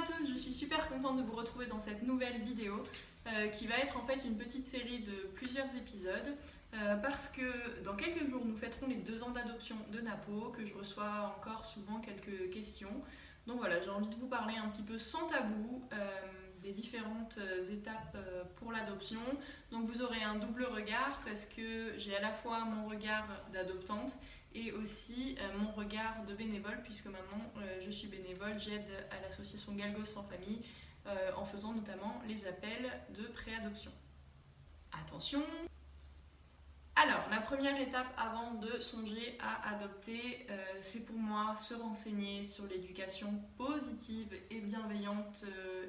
à tous, je suis super contente de vous retrouver dans cette nouvelle vidéo qui va être en fait une petite série de plusieurs épisodes parce que dans quelques jours nous fêterons les 2 ans d'adoption de Napo, que je reçois encore souvent quelques questions. Donc voilà, j'ai envie de vous parler un petit peu sans tabou des différentes étapes pour l'adoption. Donc vous aurez un double regard parce que j'ai à la fois mon regard d'adoptante et aussi mon regard de bénévole, puisque maintenant je suis bénévole, j'aide à l'association Galgos en famille en faisant notamment les appels de préadoption. Attention! Alors, la première étape avant de songer à adopter, c'est pour moi se renseigner sur l'éducation positive et bienveillante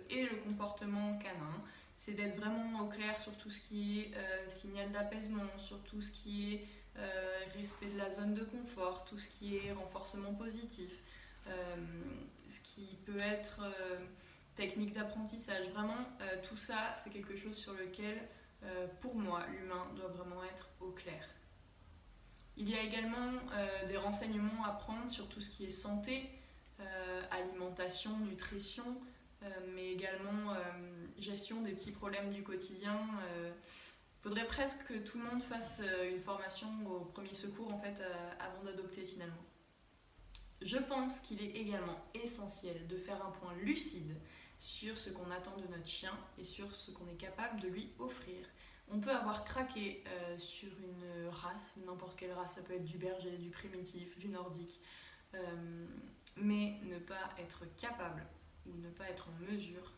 et le comportement canin. C'est d'être vraiment au clair sur tout ce qui est signal d'apaisement, sur tout ce qui est respect de la zone de confort, tout ce qui est renforcement positif, ce qui peut être technique d'apprentissage. Vraiment, tout ça, c'est quelque chose sur lequel, pour moi, l'humain doit vraiment être au clair. Il y a également des renseignements à prendre sur tout ce qui est santé, alimentation, nutrition, mais également gestion des petits problèmes du quotidien. Faudrait presque que tout le monde fasse une formation au premier secours en fait, avant d'adopter finalement. Je pense qu'il est également essentiel de faire un point lucide sur ce qu'on attend de notre chien et sur ce qu'on est capable de lui offrir. On peut avoir craqué sur une race, n'importe quelle race, ça peut être du berger, du primitif, du nordique, mais ne pas être capable ou ne pas être en mesure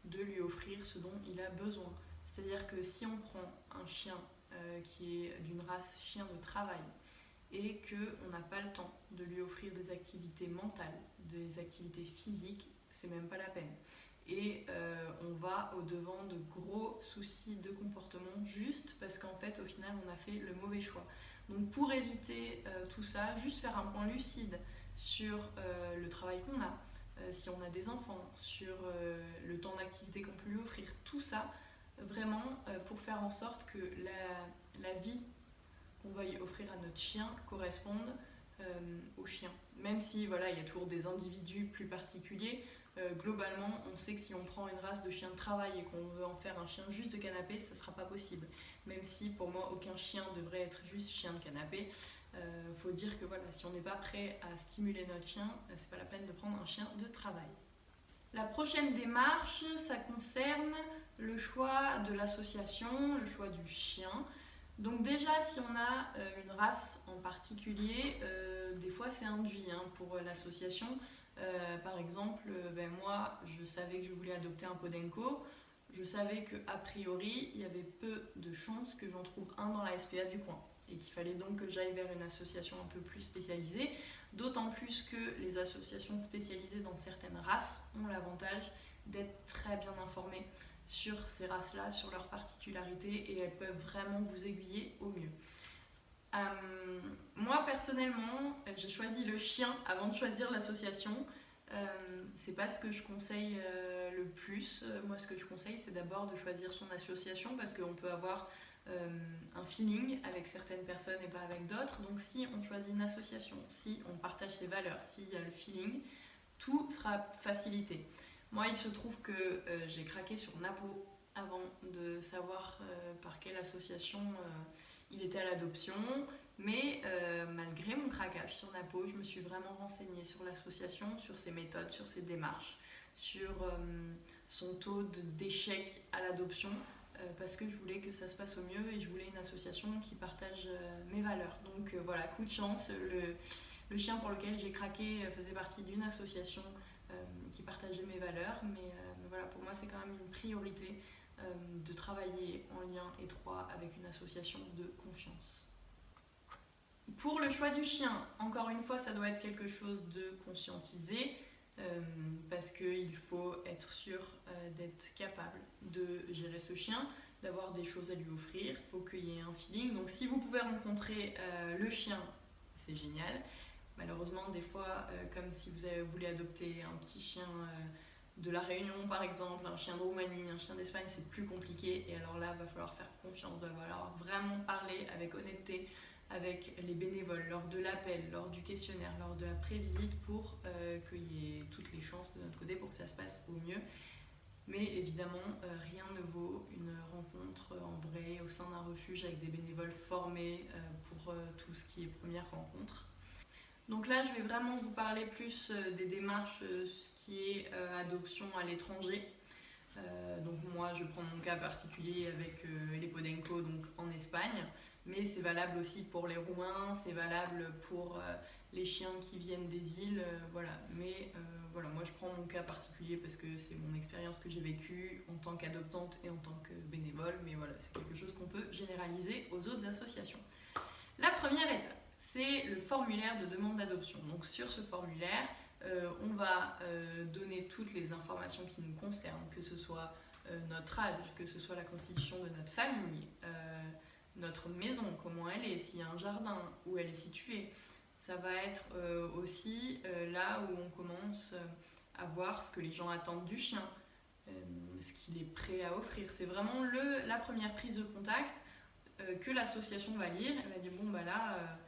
de lui offrir ce dont il a besoin. C'est-à-dire que si on prend un chien qui est d'une race chien de travail et qu'on n'a pas le temps de lui offrir des activités mentales, des activités physiques, c'est même pas la peine. Et on va au-devant de gros soucis de comportement juste parce qu'en fait, au final, on a fait le mauvais choix. Donc pour éviter tout ça, juste faire un point lucide sur le travail qu'on a, si on a des enfants, sur le temps d'activité qu'on peut lui offrir, tout ça, vraiment pour faire en sorte que la vie qu'on va y offrir à notre chien corresponde au chien. Même si voilà, il y a toujours des individus plus particuliers, globalement on sait que si on prend une race de chien de travail et qu'on veut en faire un chien juste de canapé, ça ne sera pas possible. Même si pour moi aucun chien devrait être juste chien de canapé. Faut dire que voilà, si on n'est pas prêt à stimuler notre chien, c'est pas la peine de prendre un chien de travail. La prochaine démarche, ça concerne le choix de l'association, le choix du chien. Donc déjà, si on a une race en particulier, des fois c'est induit pour l'association. Par exemple, moi, je savais que je voulais adopter un Podenco. Je savais qu'a priori, il y avait peu de chances que j'en trouve un dans la SPA du coin et qu'il fallait donc que j'aille vers une association un peu plus spécialisée. D'autant plus que les associations spécialisées dans certaines races ont l'avantage d'être très bien informées sur ces races-là, sur leurs particularités, et elles peuvent vraiment vous aiguiller au mieux. Moi personnellement, j'ai choisi le chien avant de choisir l'association. C'est pas ce que je conseille le plus. Moi, ce que je conseille, c'est d'abord de choisir son association parce qu'on peut avoir un feeling avec certaines personnes et pas avec d'autres. Donc si on choisit une association, si on partage ses valeurs, s'il y a le feeling, tout sera facilité. Moi, il se trouve que j'ai craqué sur Napo avant de savoir par quelle association il était à l'adoption. Mais malgré mon craquage sur Napo, je me suis vraiment renseignée sur l'association, sur ses méthodes, sur ses démarches, sur son taux d'échec à l'adoption, parce que je voulais que ça se passe au mieux et je voulais une association qui partage mes valeurs. Donc voilà, coup de chance, le chien pour lequel j'ai craqué faisait partie d'une association qui partageait mes valeurs, mais voilà, pour moi c'est quand même une priorité de travailler en lien étroit avec une association de confiance. Pour le choix du chien, encore une fois, ça doit être quelque chose de conscientisé parce qu'il faut être sûr d'être capable de gérer ce chien, d'avoir des choses à lui offrir, il faut qu'il y ait un feeling. Donc si vous pouvez rencontrer le chien, c'est génial. Malheureusement, des fois, comme si vous voulez adopter un petit chien de la Réunion par exemple, un chien de Roumanie, un chien d'Espagne, c'est plus compliqué. Et alors là, il va falloir faire confiance, il va falloir vraiment parler avec honnêteté avec les bénévoles lors de l'appel, lors du questionnaire, lors de la prévisite pour qu'il y ait toutes les chances de notre côté pour que ça se passe au mieux. Mais évidemment, rien ne vaut une rencontre en vrai au sein d'un refuge avec des bénévoles formés pour tout ce qui est première rencontre. Donc là, je vais vraiment vous parler plus des démarches, ce qui est adoption à l'étranger. Donc moi, je prends mon cas particulier avec les Podenco, donc en Espagne, mais c'est valable aussi pour les Roumains, c'est valable pour les chiens qui viennent des îles, voilà. Mais voilà, moi je prends mon cas particulier parce que c'est mon expérience que j'ai vécue en tant qu'adoptante et en tant que bénévole, mais voilà, c'est quelque chose qu'on peut généraliser aux autres associations. La première étape, c'est le formulaire de demande d'adoption. Donc sur ce formulaire, on va donner toutes les informations qui nous concernent, que ce soit notre âge, que ce soit la constitution de notre famille, notre maison, comment elle est, s'il y a un jardin, où elle est située. Ça va être aussi là où on commence à voir ce que les gens attendent du chien, ce qu'il est prêt à offrir. C'est vraiment la première prise de contact que l'association va lire. Elle va dire bon bah là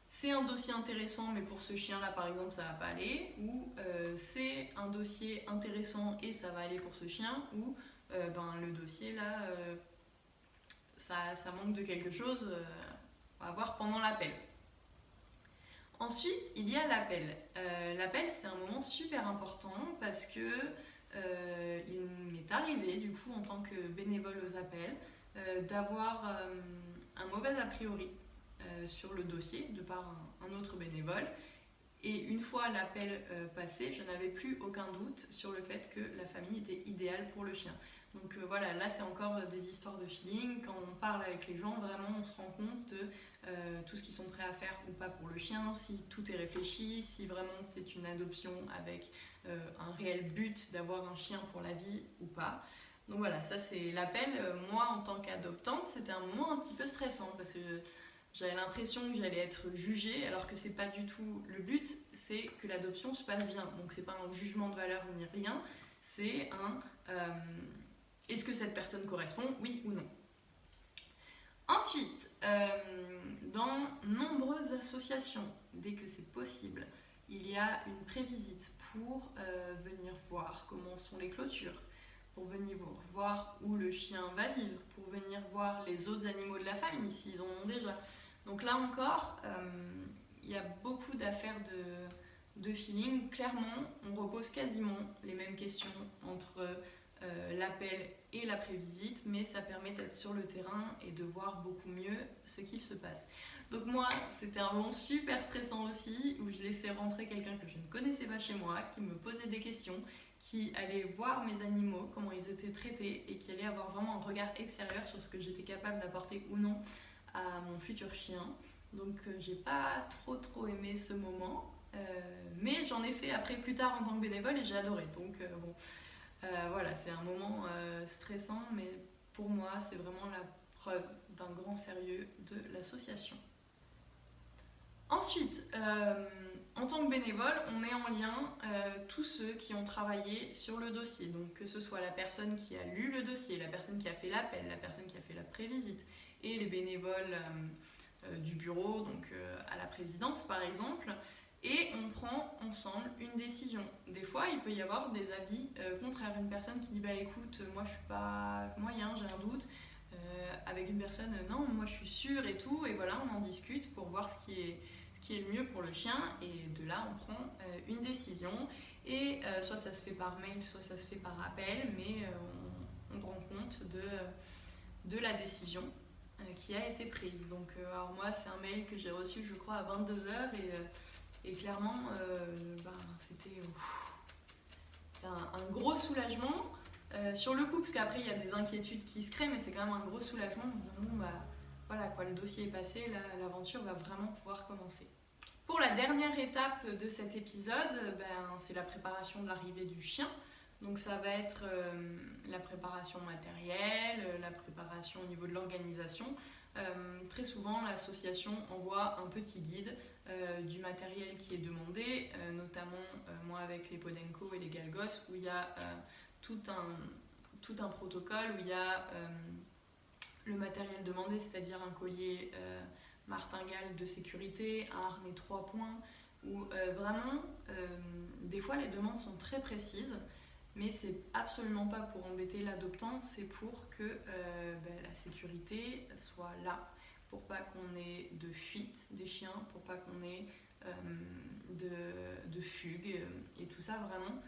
c'est un dossier intéressant mais pour ce chien là par exemple ça va pas aller, ou c'est un dossier intéressant et ça va aller pour ce chien, ou le dossier là ça manque de quelque chose, on va voir pendant l'appel. Ensuite, il y a l'appel. L'appel, c'est un moment super important parce que il m'est arrivé, du coup, en tant que bénévole aux appels, d'avoir un mauvais a priori sur le dossier de par un autre bénévole. Et une fois l'appel passé, je n'avais plus aucun doute sur le fait que la famille était idéale pour le chien. Donc voilà, là c'est encore des histoires de feeling. Quand on parle avec les gens, vraiment on se rend compte de tout ce qu'ils sont prêts à faire ou pas pour le chien, si tout est réfléchi, si vraiment c'est une adoption avec un réel but d'avoir un chien pour la vie ou pas. Donc voilà, ça c'est l'appel. Moi en tant qu'adoptante, c'était un moment un petit peu stressant parce que j'avais l'impression que j'allais être jugée, alors que c'est pas du tout le but, c'est que l'adoption se passe bien. Donc c'est pas un jugement de valeur ni rien, c'est un est-ce que cette personne correspond, oui ou non. Ensuite, dans nombreuses associations, dès que c'est possible, il y a une prévisite pour venir voir comment sont les clôtures, pour venir voir où le chien va vivre, pour venir voir les autres animaux de la famille, s'ils en ont déjà. Donc là encore, il y a beaucoup d'affaires de feeling. Clairement, on repose quasiment les mêmes questions entre l'appel et la prévisite, mais ça permet d'être sur le terrain et de voir beaucoup mieux ce qu'il se passe. Donc moi, c'était un moment super stressant aussi, où je laissais rentrer quelqu'un que je ne connaissais pas chez moi, qui me posait des questions, qui allait voir mes animaux, comment ils étaient traités, et qui allait avoir vraiment un regard extérieur sur ce que j'étais capable d'apporter ou non à mon futur chien. Donc j'ai pas trop aimé ce moment, mais j'en ai fait après plus tard en tant que bénévole et j'ai adoré. Donc bon, voilà, c'est un moment stressant, mais pour moi c'est vraiment la preuve d'un grand sérieux de l'association. Ensuite, en tant que bénévole, on met en lien tous ceux qui ont travaillé sur le dossier. Donc que ce soit la personne qui a lu le dossier, la personne qui a fait l'appel, la personne qui a fait la prévisite, et les bénévoles du bureau, donc à la présidence par exemple, et on prend ensemble une décision. Des fois, il peut y avoir des avis contraires. Une personne qui dit bah écoute, moi je suis pas moyen, j'ai un doute, avec une personne non, moi je suis sûre et tout, et voilà, on en discute pour voir ce qui est le mieux pour le chien, et de là on prend une décision, et soit ça se fait par mail, soit ça se fait par appel, mais on rend compte de la décision qui a été prise. Donc alors moi c'est un mail que j'ai reçu je crois à 22h, et clairement c'était un gros soulagement sur le coup, parce qu'après il y a des inquiétudes qui se créent, mais c'est quand même un gros soulagement en disant bon bah voilà quoi, le dossier est passé, l'aventure va vraiment pouvoir commencer. Pour la dernière étape de cet épisode, c'est la préparation de l'arrivée du chien. Donc ça va être la préparation matérielle, la préparation au niveau de l'organisation. Très souvent, l'association envoie un petit guide du matériel qui est demandé, notamment moi avec les Podenco et les Galgos, où il y a tout un protocole, où il y a le matériel demandé, c'est-à-dire un collier martingale de sécurité, un harnais 3 points, où vraiment, des fois les demandes sont très précises, mais c'est absolument pas pour embêter l'adoptant, c'est pour que la sécurité soit là, pour pas qu'on ait de fuite des chiens, pour pas qu'on ait de fugue et tout ça vraiment.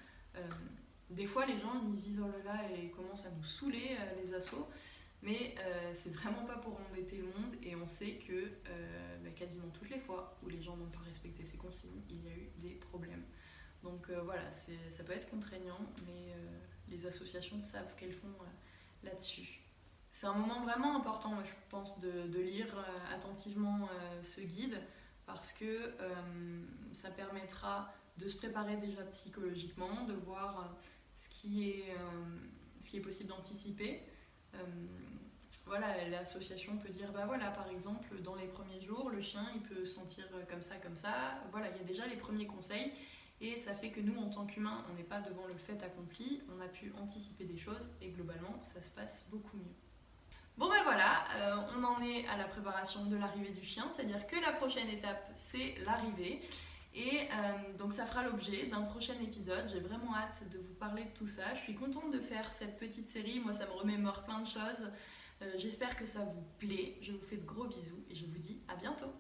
Des fois les gens ils disent oh là là et commencent à nous saouler les assos, mais c'est vraiment pas pour embêter le monde et on sait que quasiment toutes les fois où les gens n'ont pas respecté ces consignes, il y a eu des problèmes. Donc voilà, ça peut être contraignant, mais les associations savent ce qu'elles font là-dessus. C'est un moment vraiment important, moi, je pense, de lire attentivement ce guide parce que ça permettra de se préparer déjà psychologiquement, de voir ce qui est possible d'anticiper. Voilà, l'association peut dire, bah voilà, par exemple, dans les premiers jours, le chien, il peut se sentir comme ça, comme ça. Voilà, il y a déjà les premiers conseils et ça fait que nous, en tant qu'humains, on n'est pas devant le fait accompli, on a pu anticiper des choses et globalement, ça se passe beaucoup mieux. Bon ben voilà, on en est à la préparation de l'arrivée du chien, c'est-à-dire que la prochaine étape, c'est l'arrivée. Et donc ça fera l'objet d'un prochain épisode. J'ai vraiment hâte de vous parler de tout ça. Je suis contente de faire cette petite série. Moi, ça me remémore plein de choses. J'espère que ça vous plaît. Je vous fais de gros bisous et je vous dis à bientôt.